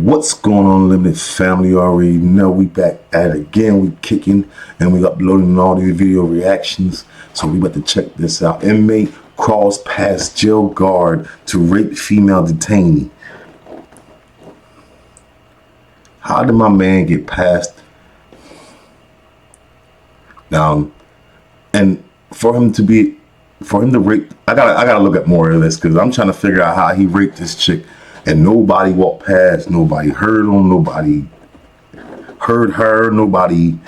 What's going on, Limited family? You already know we back at it again. We kicking and we uploading all these video reactions. So we about to check this out. Inmate crawls past jail guard to rape female detainee. How did my man get past? And for him to rape, I gotta look at more of this because I'm trying to figure out how he raped this chick. And nobody walked past, nobody heard him, nobody heard her, nobody,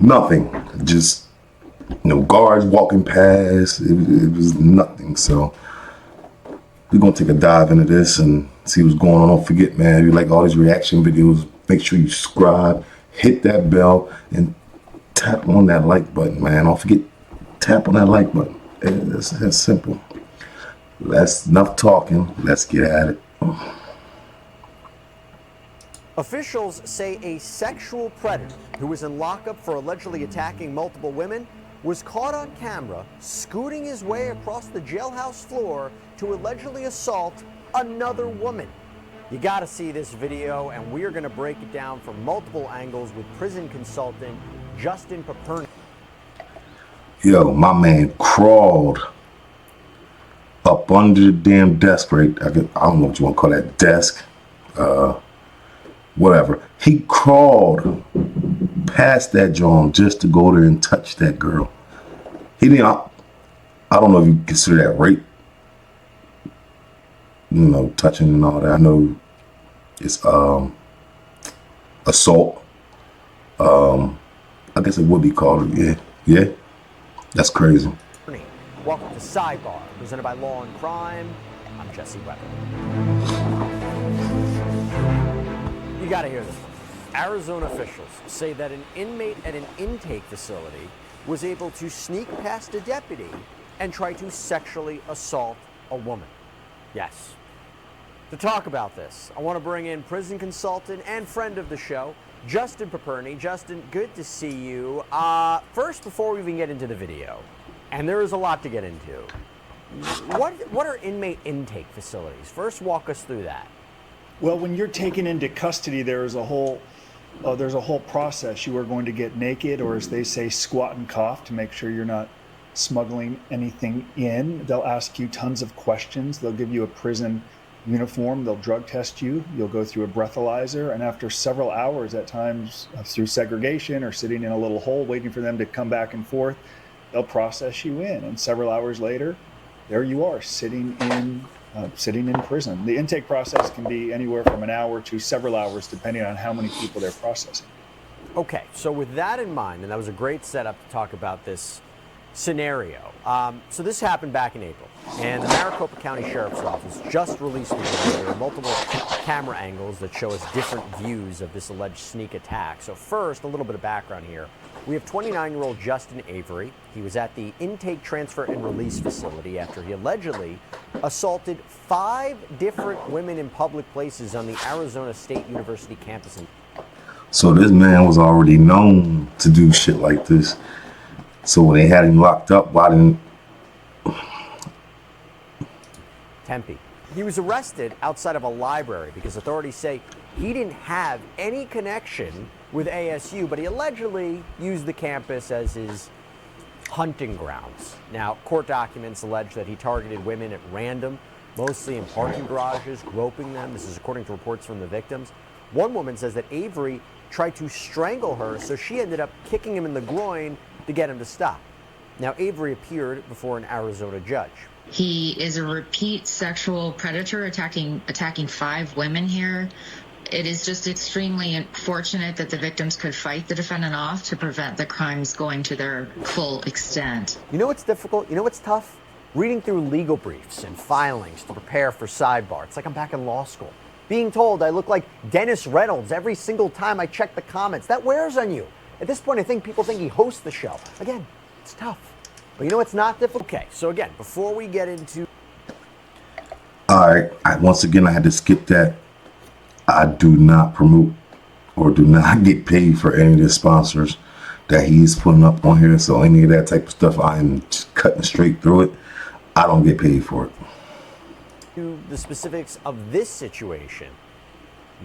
nothing. Just, guards walking past, it was nothing. So we're gonna take a dive into this and see what's going on. Don't forget, man, if you like all these reaction videos, make sure you subscribe, hit that bell, and tap on that like button, man. Don't forget, tap on that like button. It's simple. That's enough talking, let's get at it. Officials say a sexual predator who was in lockup for allegedly attacking multiple women was caught on camera scooting his way across the jailhouse floor to allegedly assault another woman. You gotta see this video, and we're gonna break it down from multiple angles with prison consultant Justin Paperny. Yo, my man crawled up under the damn desk, right? I don't know what you want to call that, desk, whatever. He crawled past that joint just to go there and touch that girl. He didn't. I don't know if you consider that rape, touching and all that. I know it's assault. I guess it would be called, yeah. That's crazy. Welcome to Sidebar, presented by Law and Crime. I'm Jesse Weber. You gotta hear this one. Arizona officials say that an inmate at an intake facility was able to sneak past a deputy and try to sexually assault a woman. Yes. To talk about this, I want to bring in prison consultant and friend of the show, Justin Paperny. Justin, good to see you. First, before we even get into the video, and there is a lot to get into, what are inmate intake facilities? First, walk us through that. Well, when you're taken into custody, there's a whole process. You are going to get naked, or as they say, squat and cough, to make sure you're not smuggling anything in. They'll ask you tons of questions. They'll give you a prison uniform. They'll drug test you. You'll go through a breathalyzer, and after several hours, at times through segregation or sitting in a little hole waiting for them to come back and forth, they'll process you in, and several hours later, there you are, sitting in prison. The intake process can be anywhere from an hour to several hours, depending on how many people they're processing. Okay, so with that in mind, and that was a great setup to talk about this scenario. So this happened back in April, and the Maricopa County Sheriff's Office just released the video. There are multiple camera angles that show us different views of this alleged sneak attack. So first, a little bit of background here. We have 29-year-old Justin Avery. He was at the intake, transfer, and release facility after he allegedly assaulted 5 different women in public places on the Arizona State University campus. So this man was already known to do shit like this. So when they had him locked up, why didn't... Tempe. He was arrested outside of a library because authorities say he didn't have any connection with ASU, but he allegedly used the campus as his hunting grounds. Now, court documents allege that he targeted women at random, mostly in parking garages, groping them. This is according to reports from the victims. One woman says that Avery tried to strangle her, so she ended up kicking him in the groin to get him to stop. Now, Avery appeared before an Arizona judge. He is a repeat sexual predator, attacking 5 women here. It is just extremely unfortunate that the victims could fight the defendant off to prevent the crimes going to their full extent. You know what's difficult? You know what's tough? Reading through legal briefs and filings to prepare for Sidebar. It's like I'm back in law school. Being told I look like Dennis Reynolds every single time I check the comments. That wears on you. At this point, I think people think he hosts the show. Again, it's tough. But you know what's not difficult? Okay, so again, before we get into... All right, once again, I had to skip that. I do not promote or do not get paid for any of the sponsors that he's putting up on here. So any of that type of stuff, I'm just cutting straight through it. I don't get paid for it. To the specifics of this situation,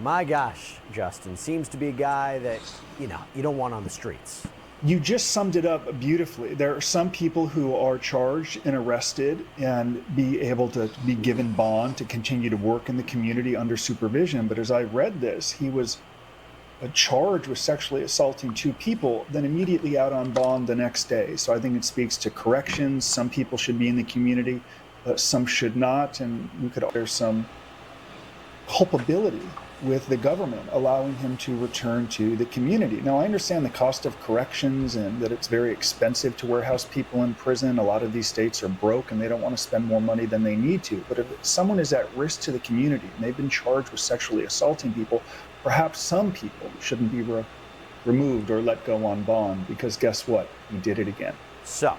My gosh, Justin seems to be a guy that, you don't want on the streets. You just summed it up beautifully. There are some people who are charged and arrested and be able to be given bond to continue to work in the community under supervision. But as I read this, he was charged with sexually assaulting 2 people, then immediately out on bond the next day. So I think it speaks to corrections. Some people should be in the community, some should not. And there's some culpability with the government allowing him to return to the community. Now, I understand the cost of corrections and that it's very expensive to warehouse people in prison. A lot of these states are broke and they don't want to spend more money than they need to. But if someone is at risk to the community and they've been charged with sexually assaulting people, perhaps some people shouldn't be removed or let go on bond, because guess what? He did it again. So,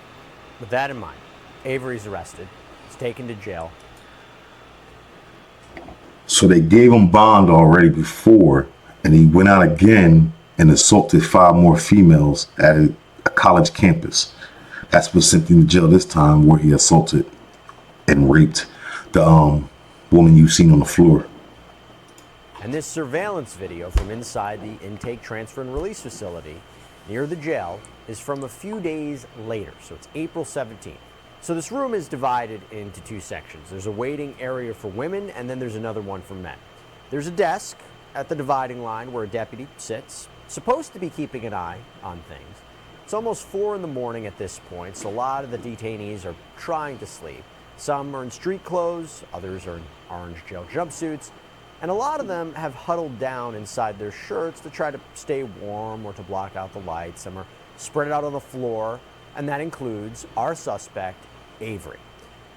with that in mind, Avery's arrested. He's taken to jail. So they gave him bond already before, and he went out again and assaulted 5 more females at a college campus. That's what sent him to jail this time, where he assaulted and raped the woman you've seen on the floor. And this surveillance video from inside the intake, transfer, and release facility near the jail is from a few days later. So it's April 17th. So this room is divided into 2 sections. There's a waiting area for women, and then there's another one for men. There's a desk at the dividing line where a deputy sits, supposed to be keeping an eye on things. It's almost 4 in the morning at this point, so a lot of the detainees are trying to sleep. Some are in street clothes, others are in orange gel jumpsuits, and a lot of them have huddled down inside their shirts to try to stay warm or to block out the light. Some are spread out on the floor, and that includes our suspect, Avery.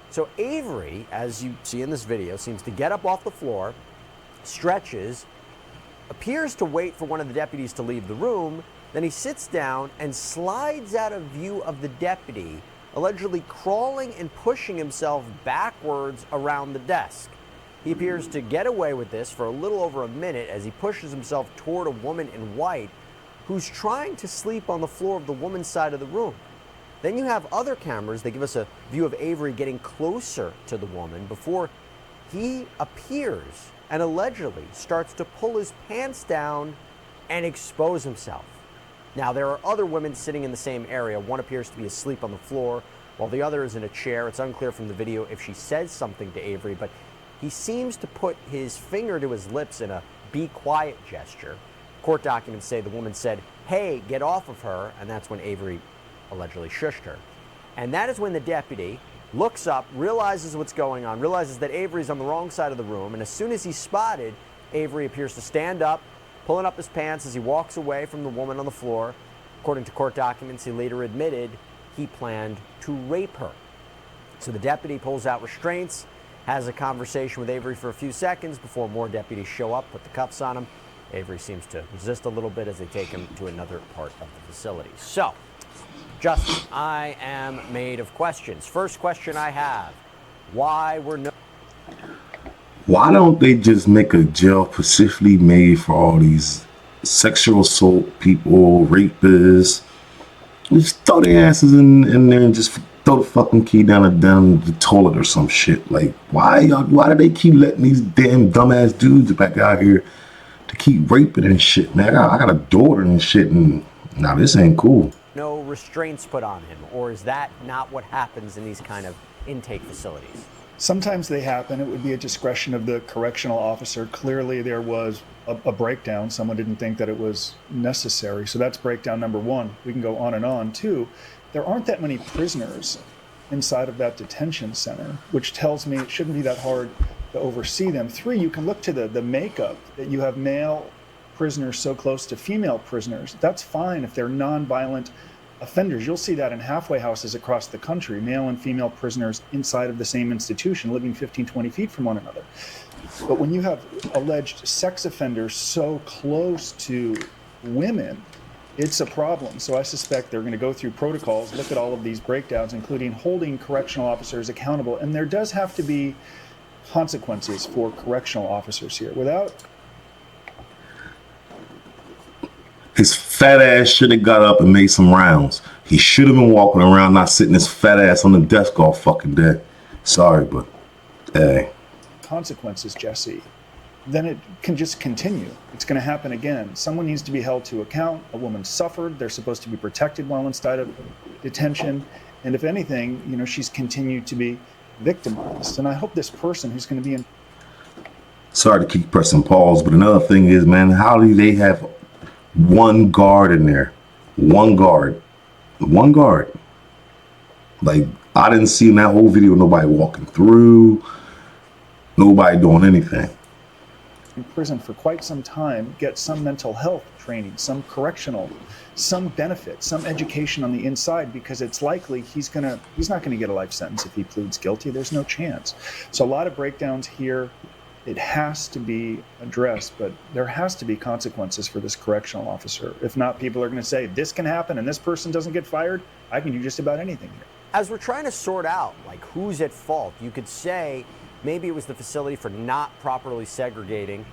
So Avery, as you see in this video, seems to get up off the floor, stretches, appears to wait for one of the deputies to leave the room, then he sits down and slides out of view of the deputy, allegedly crawling and pushing himself backwards around the desk. He appears to get away with this for a little over a minute as he pushes himself toward a woman in white who's trying to sleep on the floor of the woman's side of the room. Then you have other cameras. They give us a view of Avery getting closer to the woman before he appears and allegedly starts to pull his pants down and expose himself. Now, there are other women sitting in the same area. One appears to be asleep on the floor while the other is in a chair. It's unclear from the video if she says something to Avery, but he seems to put his finger to his lips in a be quiet gesture. Court documents say the woman said, "Hey, get off of her," and that's when Avery allegedly shushed her. And that is when the deputy looks up, realizes what's going on, realizes that Avery's on the wrong side of the room, and as soon as he's spotted, Avery appears to stand up, pulling up his pants as he walks away from the woman on the floor. According to court documents, he later admitted he planned to rape her. So the deputy pulls out restraints, has a conversation with Avery for a few seconds before more deputies show up, put the cuffs on him. Avery seems to resist a little bit as they take him to another part of the facility. So, Justin, I am made of questions. First question I have, why don't they just make a jail specifically made for all these sexual assault people, rapists? Just throw their asses in there and just throw the fucking key down the toilet or some shit. Like, why do they keep letting these damn dumbass dudes back out here to keep raping and shit, man? I got a daughter and shit, and nah, this ain't cool. No restraints put on him, or is that not what happens in these kind of intake facilities? Sometimes they happen. It would be a discretion of the correctional officer. Clearly, there was a breakdown. Someone didn't think that it was necessary. So that's breakdown number 1. We can go on and on. 2, there aren't that many prisoners inside of that detention center, which tells me it shouldn't be that hard to oversee them. 3, you can look to the makeup, that you have male prisoners so close to female prisoners. That's fine if they're nonviolent offenders. You'll see that in halfway houses across the country, male and female prisoners inside of the same institution, living 15, 20 feet from one another. But when you have alleged sex offenders so close to women, it's a problem. So I suspect they're going to go through protocols, look at all of these breakdowns, including holding correctional officers accountable. And there does have to be consequences for correctional officers here. Without his fat ass should have got up and made some rounds. He should have been walking around, not sitting his fat ass on the desk all fucking day. Sorry, but hey. consequences, Jesse, then it can just continue. It's going to happen again. Someone needs to be held to account. A woman suffered. They're supposed to be protected while inside of detention. And if anything, she's continued to be victimized. And I hope this person who's going to be in. Sorry to keep pressing pause, but another thing is, man, how do they have one guard in there? One guard. Like, I didn't see in that whole video nobody walking through, nobody doing anything. In prison for quite some time, get some mental health training, some correctional, some benefit, some education on the inside, because it's likely he's not going to get a life sentence if he pleads guilty. There's no chance. So a lot of breakdowns here. It has to be addressed, but there has to be consequences for this correctional officer. If not, people are going to say, this can happen and this person doesn't get fired. I can do just about anything here. As we're trying to sort out, like, who's at fault, you could say maybe it was the facility for not properly segregating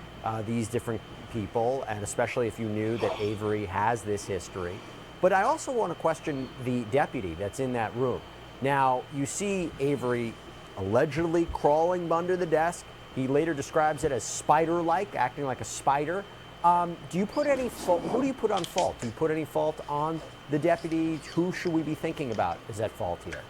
these different people, and especially if you knew that Avery has this history. But I also want to question the deputy that's in that room. Now, you see Avery allegedly crawling under the desk. He later describes it as spider-like, acting like a spider. Do you put any fault? Who do you put on fault? Do you put any fault on the deputy? Who should we be thinking about is at fault here?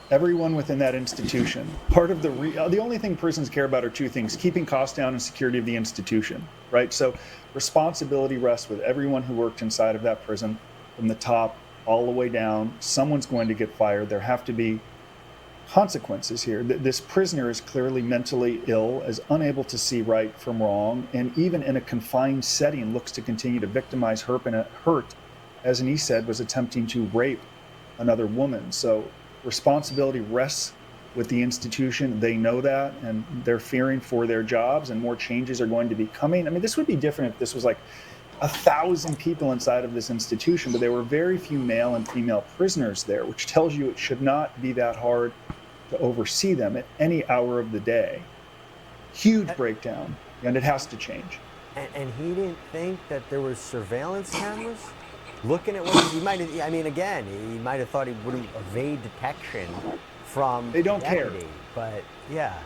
Everyone within that institution. Part of the only thing prisons care about are two things: keeping costs down and security of the institution, right? So responsibility rests with everyone who worked inside of that prison, from the top all the way down. Someone's going to get fired. There have to be consequences here. This prisoner is clearly mentally ill, is unable to see right from wrong, and even in a confined setting looks to continue to victimize, hurt, as he said, was attempting to rape another woman. So responsibility rests with the institution. They know that, and they're fearing for their jobs, and more changes are going to be coming. I mean, this would be different if this was like 1,000 people inside of this institution, but there were very few male and female prisoners there, which tells you it should not be that hard to oversee them at any hour of the day. Huge breakdown, and it has to change. And he didn't think that there was surveillance cameras looking at what he might have. I mean, again, he might have thought he wouldn't evade detection from. They don't deputy, care. But yeah.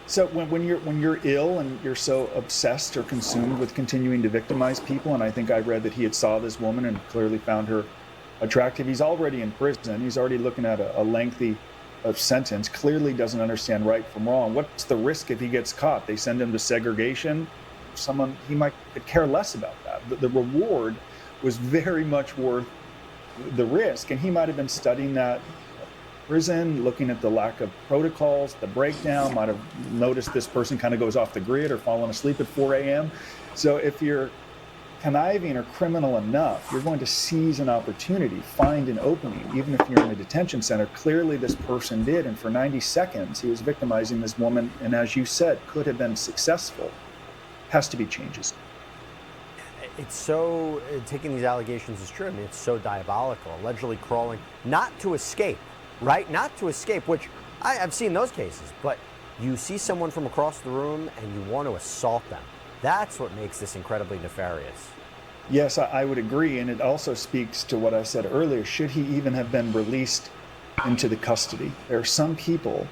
So when you're ill and you're so obsessed or consumed with continuing to victimize people, and I think I read that he had saw this woman and clearly found her attractive. He's already in prison. He's already looking at a lengthy sentence. Clearly doesn't understand right from wrong. What's the risk if he gets caught? They send him to segregation. He might could care less about that. The reward was very much worth the risk, and he might have been studying that prison, looking at the lack of protocols, the breakdown, might have noticed this person kind of goes off the grid or falling asleep at 4 a.m. So if you're conniving or criminal enough, you're going to seize an opportunity, find an opening, even if you're in a detention center. Clearly this person did, and for 90 seconds he was victimizing this woman, and as you said, could have been successful. Has to be changes. It's so, taking these allegations is true. I mean, it's so diabolical, allegedly crawling, not to escape, right? Not to escape, which I've seen those cases, but you see someone from across the room and you want to assault them. That's what makes this incredibly nefarious. Yes, I would agree, and it also speaks to what I said earlier. Should he even have been released into the custody? There are some people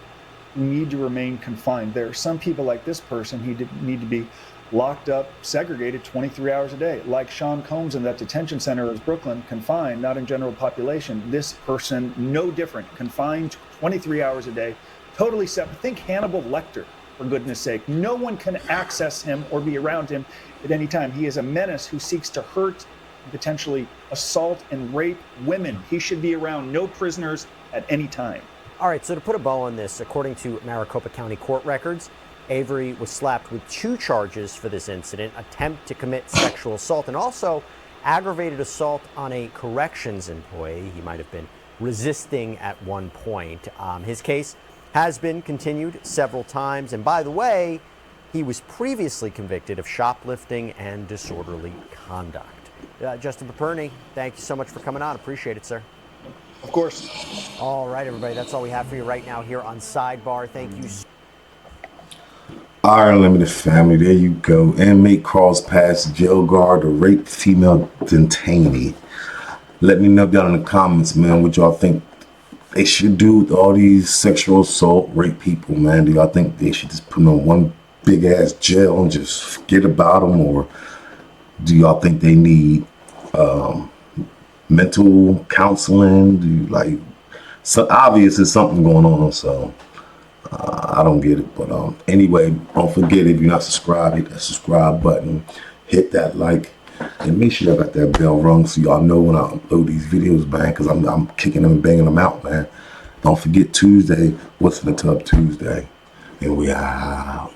who need to remain confined. There are some people like this person who need to be locked up, segregated 23 hours a day. Like Sean Combs in that detention center in Brooklyn, confined, not in general population. This person, no different, confined 23 hours a day, totally separate. Think Hannibal Lecter, for goodness sake. No one can access him or be around him at any time. He is a menace who seeks to hurt, potentially assault and rape women. He should be around no prisoners at any time. All right, so to put a bow on this, according to Maricopa County court records, Avery was slapped with 2 charges for this incident: attempt to commit sexual assault and also aggravated assault on a corrections employee. He might have been resisting at one point. His case has been continued several times. And by the way, he was previously convicted of shoplifting and disorderly conduct. Justin Paperny, thank you so much for coming on. Appreciate it, sir. Of course. All right, everybody, that's all we have for you right now here on Sidebar. Thank you. All right, Unlimited family, there you go. Inmate crawls past jail guard to rape female detainee. Let me know down in the comments, man, what y'all think they should do with all these sexual assault, rape people, man. Do y'all think they should just put them on one big ass jail and just forget about them, or do y'all think they need mental counseling? Do you like, so obvious there's something going on, so I don't get it. But anyway, don't forget, if you're not subscribed, hit that subscribe button, hit that like, and make sure y'all got that bell rung so y'all know when I upload these videos, man, because I'm kicking them and banging them out, man. Don't forget Tuesday, What's in the Tub Tuesday, and we out.